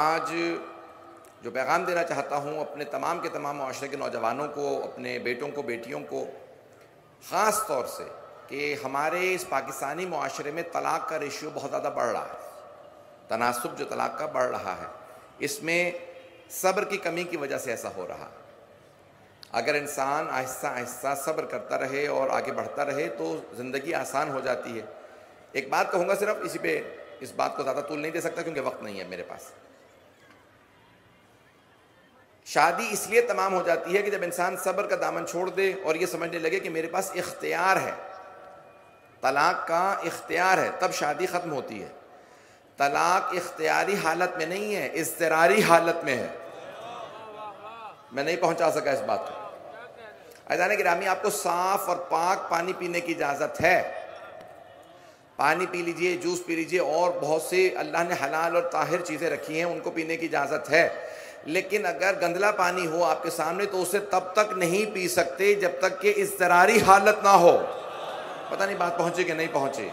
آج جو پیغام دینا چاہتا ہوں اپنے تمام کے تمام معاشرے کے نوجوانوں کو، اپنے بیٹوں کو، بیٹیوں کو، خاص طور سے کہ ہمارے اس پاکستانی معاشرے میں طلاق کا ریشیو بہت زیادہ بڑھ رہا ہے، تناسب جو طلاق کا بڑھ رہا ہے، اس میں صبر کی کمی کی وجہ سے ایسا ہو رہا ہے۔ اگر انسان آہستہ آہستہ صبر کرتا رہے اور آگے بڑھتا رہے تو زندگی آسان ہو جاتی ہے۔ ایک بات کہوں گا صرف، اسی پہ اس بات کو زیادہ طول نہیں دے سکتا کیونکہ وقت نہیں ہے میرے پاس۔ شادی اس لیے تمام ہو جاتی ہے کہ جب انسان صبر کا دامن چھوڑ دے اور یہ سمجھنے لگے کہ میرے پاس اختیار ہے، طلاق کا اختیار ہے، تب شادی ختم ہوتی ہے۔ طلاق اختیاری حالت میں نہیں ہے، اضطراری حالت میں ہے۔ میں نہیں پہنچا سکا اس بات کو۔ عزیزان گرامی، آپ کو صاف اور پاک پانی پینے کی اجازت ہے، پانی پی لیجئے، جوس پی لیجئے، اور بہت سے اللہ نے حلال اور طاہر چیزیں رکھی ہیں، ان کو پینے کی اجازت ہے۔ لیکن اگر گندلا پانی ہو آپ کے سامنے تو اسے تب تک نہیں پی سکتے جب تک کہ اضطراری حالت نہ ہو۔ پتہ نہیں بات پہنچے کہ نہیں پہنچے۔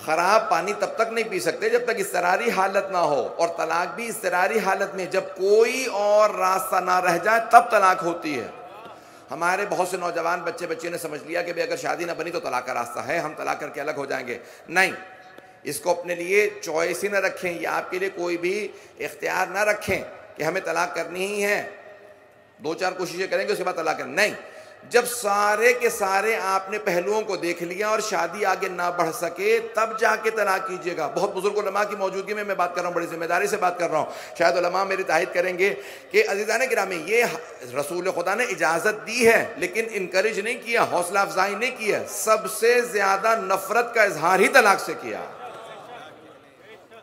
خراب پانی تب تک نہیں پی سکتے جب تک اضطراری حالت نہ ہو، اور طلاق بھی اضطراری حالت میں، جب کوئی اور راستہ نہ رہ جائے تب طلاق ہوتی ہے۔ ہمارے بہت سے نوجوان بچے نے سمجھ لیا کہ اگر شادی نہ بنی تو طلاق کا راستہ ہے، ہم طلاق کر کے الگ ہو جائیں گے۔ نہیں، اس کو اپنے لیے چوائس ہی نہ رکھیں، یا آپ کے لیے کوئی بھی اختیار نہ رکھیں کہ ہمیں طلاق کرنی ہی ہے، دو چار کوششیں کریں گے اس کے بعد طلاق کریں۔ نہیں، جب سارے کے سارے آپ نے پہلوؤں کو دیکھ لیا اور شادی آگے نہ بڑھ سکے تب جا کے طلاق کیجئے گا۔ بہت بزرگ علماء کی موجودگی میں بات کر رہا ہوں، بڑی ذمہ داری سے بات کر رہا ہوں، شاید علماء میری تائید کریں گے کہ عزیزان گرامی، یہ رسول خدا نے اجازت دی ہے لیکن انکریج نہیں کیا، حوصلہ افزائی نہیں کیا، سب سے زیادہ نفرت کا اظہار ہی طلاق سے کیا۔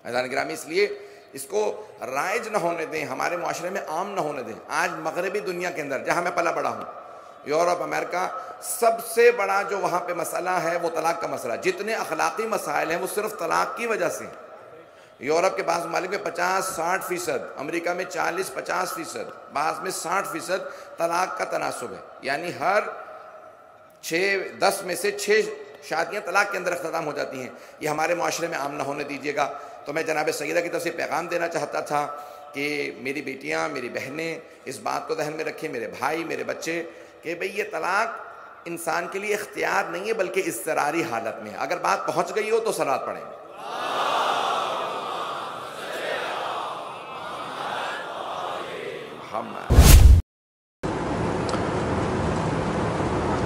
عزیزان گرامی، اس لیے اس کو رائج نہ ہونے دیں، ہمارے معاشرے میں عام نہ ہونے دیں۔ آج مغربی دنیا کے اندر جہاں میں پلا بڑا ہوں، یورپ، امریکہ، سب سے بڑا جو وہاں پہ مسئلہ ہے وہ طلاق کا مسئلہ۔ جتنے اخلاقی مسائل ہیں وہ صرف طلاق کی وجہ سے۔ یورپ کے بعض ممالک میں 50-60%، امریکہ میں 40-50%، بعض میں 60% طلاق کا تناسب ہے، یعنی ہر 10 میں سے 6 شادیاں طلاق کے اندر اختتام ہو جاتی ہیں۔ یہ ہمارے معاشرے میں عام نہ ہونے دیجیے گا۔ تو میں جناب سیدہ کی طرف سے پیغام دینا چاہتا تھا کہ میری بیٹیاں، میری بہنیں اس بات کو ذہن میں رکھیں، میرے بھائی، میرے بچے، کہ بھئی یہ طلاق انسان کے لیے اختیار نہیں ہے بلکہ اضطراری حالت میں ہے۔ اگر بات پہنچ گئی ہو تو صلوات پڑھیں۔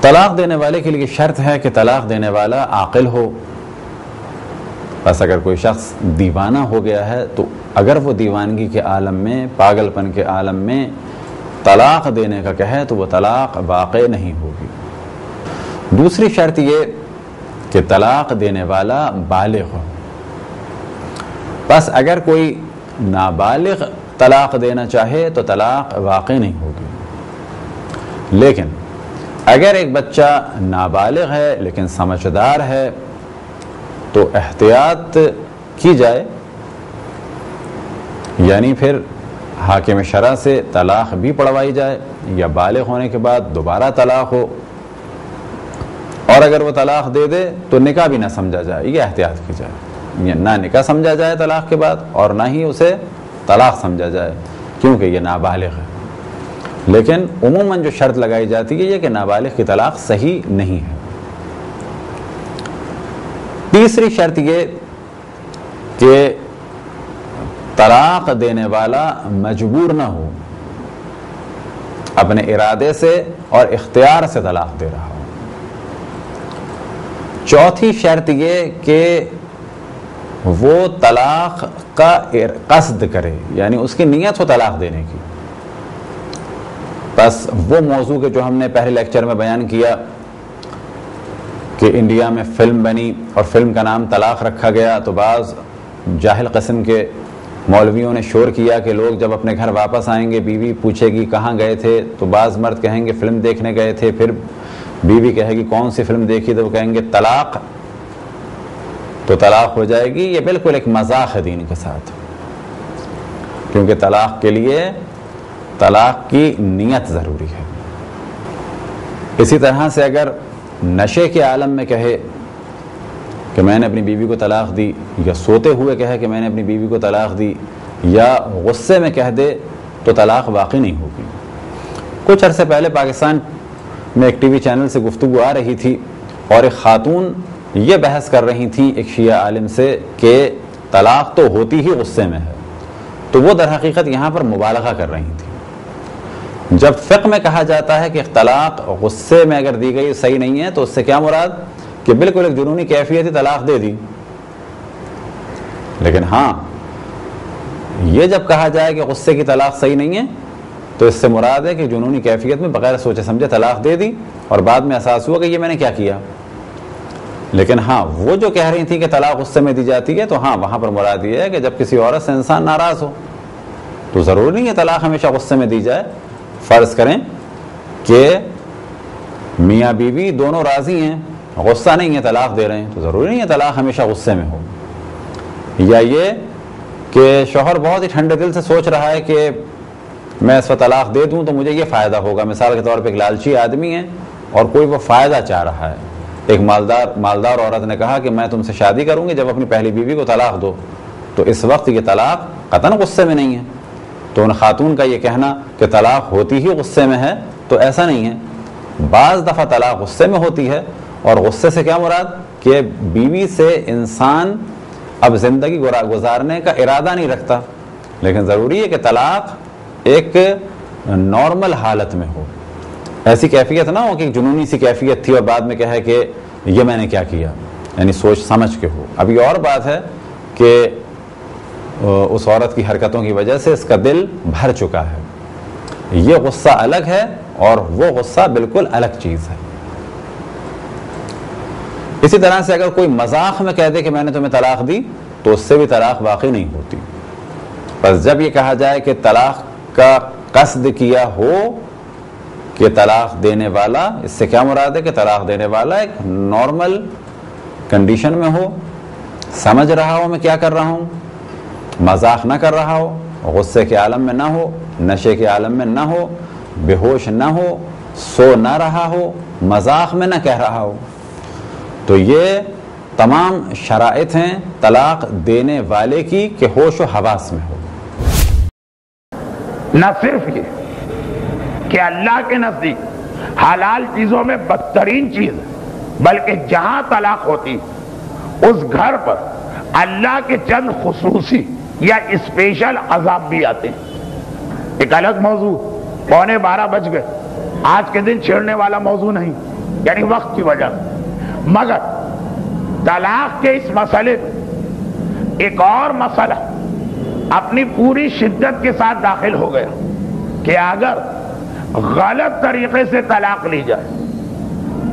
طلاق دینے والے کے لیے شرط ہے کہ طلاق دینے والا عاقل ہو۔ بس اگر کوئی شخص دیوانہ ہو گیا ہے تو اگر وہ دیوانگی کے عالم میں، پاگل پن کے عالم میں طلاق دینے کا کہے تو وہ طلاق واقع نہیں ہوگی۔ دوسری شرط یہ کہ طلاق دینے والا بالغ ہو۔ بس اگر کوئی نابالغ طلاق دینا چاہے تو طلاق واقع نہیں ہوگی۔ لیکن اگر ایک بچہ نابالغ ہے لیکن سمجھدار ہے تو احتیاط کی جائے، یعنی پھر حاکم شرع سے طلاق بھی پڑھوائی جائے، یا بالغ ہونے کے بعد دوبارہ طلاق ہو، اور اگر وہ طلاق دے دے تو نکاح بھی نہ سمجھا جائے، یہ احتیاط کی جائے، نہ نکاح سمجھا جائے طلاق کے بعد اور نہ ہی اسے طلاق سمجھا جائے کیونکہ یہ نابالغ ہے۔ لیکن عموماً جو شرط لگائی جاتی ہے یہ کہ نابالغ کی طلاق صحیح نہیں ہے۔ تیسری شرط یہ کہ طلاق دینے والا مجبور نہ ہو، اپنے ارادے سے اور اختیار سے طلاق دے رہا ہو۔ چوتھی شرط یہ کہ وہ طلاق کا قصد کرے، یعنی اس کی نیت ہو طلاق دینے کی۔ بس وہ موضوع کہ جو ہم نے پہلے لیکچر میں بیان کیا کہ انڈیا میں فلم بنی اور فلم کا نام طلاق رکھا گیا، تو بعض جاہل قسم کے مولویوں نے شور کیا کہ لوگ جب اپنے گھر واپس آئیں گے بیوی پوچھے گی کہاں گئے تھے، تو بعض مرد کہیں گے فلم دیکھنے گئے تھے، پھر بیوی کہے گی کون سی فلم دیکھی، تو وہ کہیں گے طلاق، تو طلاق ہو جائے گی۔ یہ بالکل ایک مذاق ہے دین کے ساتھ، کیونکہ طلاق کے لیے طلاق کی نیت ضروری ہے۔ اسی طرح سے اگر نشے کے عالم میں کہے کہ میں نے اپنی بیوی کو طلاق دی، یا سوتے ہوئے کہے کہ میں نے اپنی بیوی کو طلاق دی، یا غصے میں کہہ دے تو طلاق واقع نہیں ہوگی۔ کچھ عرصے پہلے پاکستان میں ایک ٹی وی چینل سے گفتگو آ رہی تھی اور ایک خاتون یہ بحث کر رہی تھیں ایک شیعہ عالم سے کہ طلاق تو ہوتی ہی غصے میں ہے، تو وہ در حقیقت یہاں پر مبالغہ کر رہی تھیں۔ جب فقہ میں کہا جاتا ہے کہ طلاق غصے میں اگر دی گئی صحیح نہیں ہے تو اس سے کیا مراد کہ بالکل ایک جنونی کیفیت طلاق دے دی، لیکن ہاں یہ جب کہا جائے کہ غصے کی طلاق صحیح نہیں ہے تو اس سے مراد ہے کہ جنونی کیفیت میں بغیر سوچے سمجھے طلاق دے دی اور بعد میں احساس ہوا کہ یہ میں نے کیا کیا۔ لیکن ہاں وہ جو کہہ رہی تھی کہ طلاق غصے میں دی جاتی ہے تو ہاں وہاں پر مراد یہ ہے کہ جب کسی عورت سے انسان ناراض ہو تو ضروری نہیں ہے طلاق ہمیشہ غصے میں دی جائے۔ فرض کریں کہ میاں بیوی دونوں راضی ہیں، غصہ نہیں ہے، طلاق دے رہے ہیں، تو ضروری نہیں ہے طلاق ہمیشہ غصے میں ہو۔ یا یہ کہ شوہر بہت ہی ٹھنڈے دل سے سوچ رہا ہے کہ میں اس وقت طلاق دے دوں تو مجھے یہ فائدہ ہوگا، مثال کے طور پہ ایک لالچی آدمی ہے اور کوئی وہ فائدہ چاہ رہا ہے۔ ایک مالدار عورت نے کہا کہ میں تم سے شادی کروں گی جب اپنی پہلی بیوی کو طلاق دو، تو اس وقت یہ طلاق قطعاً غصے میں نہیں ہے۔ تو ان خاتون کا یہ کہنا کہ طلاق ہوتی ہی غصے میں ہے تو ایسا نہیں ہے، بعض دفعہ طلاق غصے میں ہوتی ہے، اور غصے سے کیا مراد کہ بیوی سے انسان اب زندگی گزارنے کا ارادہ نہیں رکھتا، لیکن ضروری ہے کہ طلاق ایک نارمل حالت میں ہو، ایسی کیفیت نہ ہو کہ جنونی سی کیفیت تھی اور بعد میں کہے کہ یہ میں نے کیا کیا، یعنی سوچ سمجھ کے ہو۔ اب یہ اور بات ہے کہ اس عورت کی حرکتوں کی وجہ سے اس کا دل بھر چکا ہے، یہ غصہ الگ ہے اور وہ غصہ بالکل الگ چیز ہے۔ اسی طرح سے اگر کوئی مذاق میں کہہ دے کہ میں نے تمہیں طلاق دی تو اس سے بھی طلاق واقع نہیں ہوتی۔ بس جب یہ کہا جائے کہ طلاق کا قصد کیا ہو کہ طلاق دینے والا، اس سے کیا مراد ہے کہ طلاق دینے والا ایک نارمل کنڈیشن میں ہو، سمجھ رہا ہو میں کیا کر رہا ہوں، مذاق نہ کر رہا ہو، غصے کے عالم میں نہ ہو، نشے کے عالم میں نہ ہو، بے ہوش نہ ہو، سو نہ رہا ہو، مذاق میں نہ کہہ رہا ہو، تو یہ تمام شرائط ہیں طلاق دینے والے کی کہ ہوش و حواس میں ہو۔ نہ صرف یہ کہ اللہ کے نزدیک حلال چیزوں میں بدترین چیز ہے، بلکہ جہاں طلاق ہوتی اس گھر پر اللہ کے چند خصوصی یا اسپیشل عذاب بھی آتے ہیں۔ ایک الگ موضوع، 11:15 بج گئے، آج کے دن چھیڑنے والا موضوع نہیں، یعنی وقت کی وجہ سے، مگر طلاق کے اس مسئلے میں ایک اور مسئلہ اپنی پوری شدت کے ساتھ داخل ہو گیا کہ اگر غلط طریقے سے طلاق لی جائے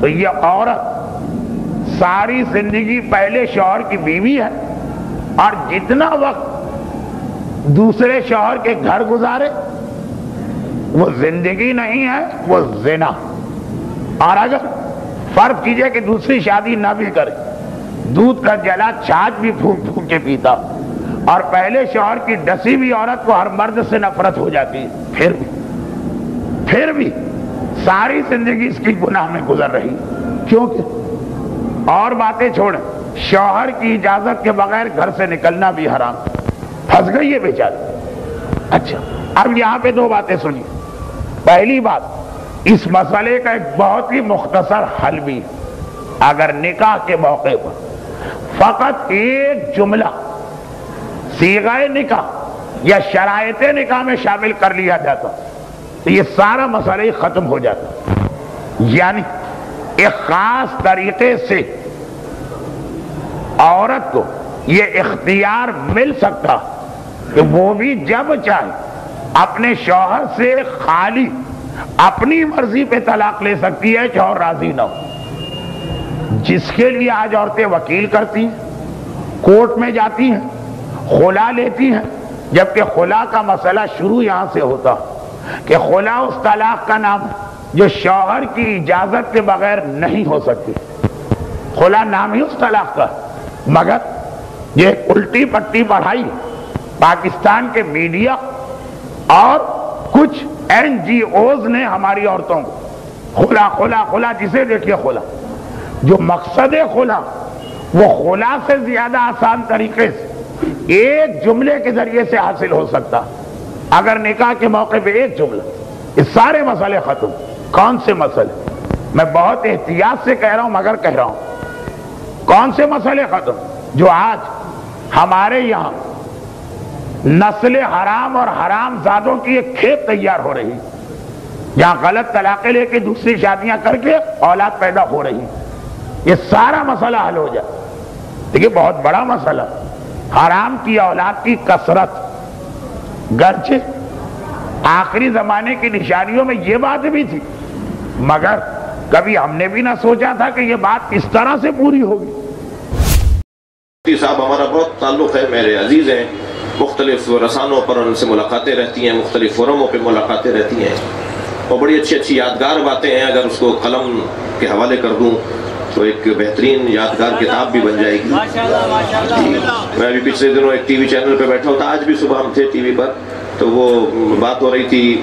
تو یہ عورت ساری زندگی پہلے شوہر کی بیوی ہے اور جتنا وقت دوسرے شوہر کے گھر گزارے وہ زندگی نہیں ہے، وہ زنا۔ اور اگر فرض کیجئے کہ دوسری شادی نہ بھی کرے، دودھ کا جلا چھاچ بھی پھونک پھونک کے پیتا اور پہلے شوہر کی ڈسی بھی عورت کو ہر مرد سے نفرت ہو جاتی ہے، پھر بھی ساری زندگی اس کی گناہ میں گزر رہی، کیونکہ اور باتیں چھوڑیں، شوہر کی اجازت کے بغیر گھر سے نکلنا بھی حرام، پھنس گئی ہے بیچاری۔ اچھا، اب یہاں پہ دو باتیں سنیے۔ پہلی بات، اس مسئلے کا ایک بہت ہی مختصر حل بھی ہے۔ اگر نکاح کے موقع پر فقط ایک جملہ صیغہ نکاح یا شرائط نکاح میں شامل کر لیا جاتا تو یہ سارا مسئلہ ہی ختم ہو جاتا، یعنی ایک خاص طریقے سے عورت کو یہ اختیار مل سکتا کہ وہ بھی جب چاہے اپنے شوہر سے خالی اپنی مرضی پہ طلاق لے سکتی ہے، شوہر راضی نہ ہو، جس کے لیے آج عورتیں وکیل کرتی ہیں، کورٹ میں جاتی ہیں، خلا لیتی ہیں، جبکہ خلا کا مسئلہ شروع یہاں سے ہوتا کہ خلا اس طلاق کا نام جو شوہر کی اجازت کے بغیر نہیں ہو سکتی، خلا نام ہی اس طلاق کا، مگر یہ الٹی پٹی پڑھائی پاکستان کے میڈیا اور کچھ NGOs نے ہماری عورتوں کو خلا خلا خلا، جسے دیکھیے خلا، جو مقصد خلا وہ خلا سے زیادہ آسان طریقے سے ایک جملے کے ذریعے سے حاصل ہو سکتا. اگر نکاح کے موقع پہ ایک جملہ، یہ سارے مسئلے ختم. کون سے مسئلے؟ میں بہت احتیاط سے کہہ رہا ہوں مگر کہہ رہا ہوں. کون سے مسئلے ختم؟ جو آج ہمارے یہاں نسل حرام اور حرام زادوں کی ایک کھیپ تیار ہو رہی، جہاں غلط طلاقیں لے کے دوسری شادیاں کر کے اولاد پیدا ہو رہی. یہ سارا مسئلہ حل ہو جائے. دیکھیے بہت بڑا مسئلہ، حرام کی اولاد کی کثرت. گرچہ آخری زمانے کی نشانیوں میں یہ بات بھی تھی، مگر کبھی ہم نے بھی نہ سوچا تھا کہ یہ بات اس طرح سے پوری ہوگی. مفتی صاحب ہمارا بہت تعلق ہے، میرے عزیز ہیں، مختلف رسانوں پر ان سے ملاقاتیں رہتی ہیں، مختلف فورموں پہ ملاقاتیں رہتی ہیں، اور بڑی اچھی اچھی یادگار باتیں ہیں. اگر اس کو قلم کے حوالے کر دوں تو ایک بہترین یادگار کتاب بھی بن جائے گی. میں ابھی پچھلے دنوں ایک ٹی وی چینل پہ بیٹھا ہوتا، آج بھی صبح ہم تھے ٹی وی پر، تو وہ بات ہو رہی تھی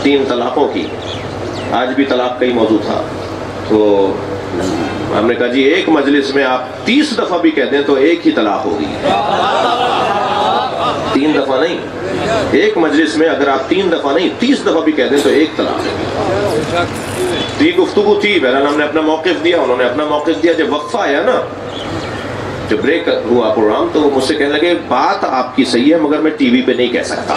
3 طلاقوں کی. آج بھی طلاق کا ہی موضوع تھا. تو ہم نے کہا جی ایک مجلس میں آپ 30 دفعہ بھی کہہ دیں تو ایک ہی طلاق ہوگی. 3 دفعہ نہیں، ایک مجلس میں اگر آپ 3 دفعہ نہیں 30 دفعہ بھی کہہ دیں تو ایک طلاق ہے. تو یہ گفتگو تھی. بہرحال ہم نے اپنا موقف دیا، انہوں نے اپنا موقف دیا. جب وقفہ آیا نا، جب بریک ہوا پروگرام، تو وہ مجھ سے کہنے لگے بات آپ کی صحیح ہے مگر میں ٹی وی پہ نہیں کہہ سکتا.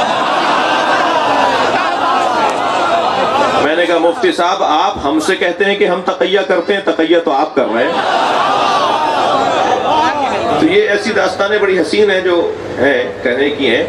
میں نے کہا مفتی صاحب آپ ہم سے کہتے ہیں کہ ہم تقیہ کرتے ہیں، تقیہ تو آپ کر رہے ہیں. تو یہ ایسی داستانیں بڑی حسین ہیں جو ہیں کہنے کی ہیں.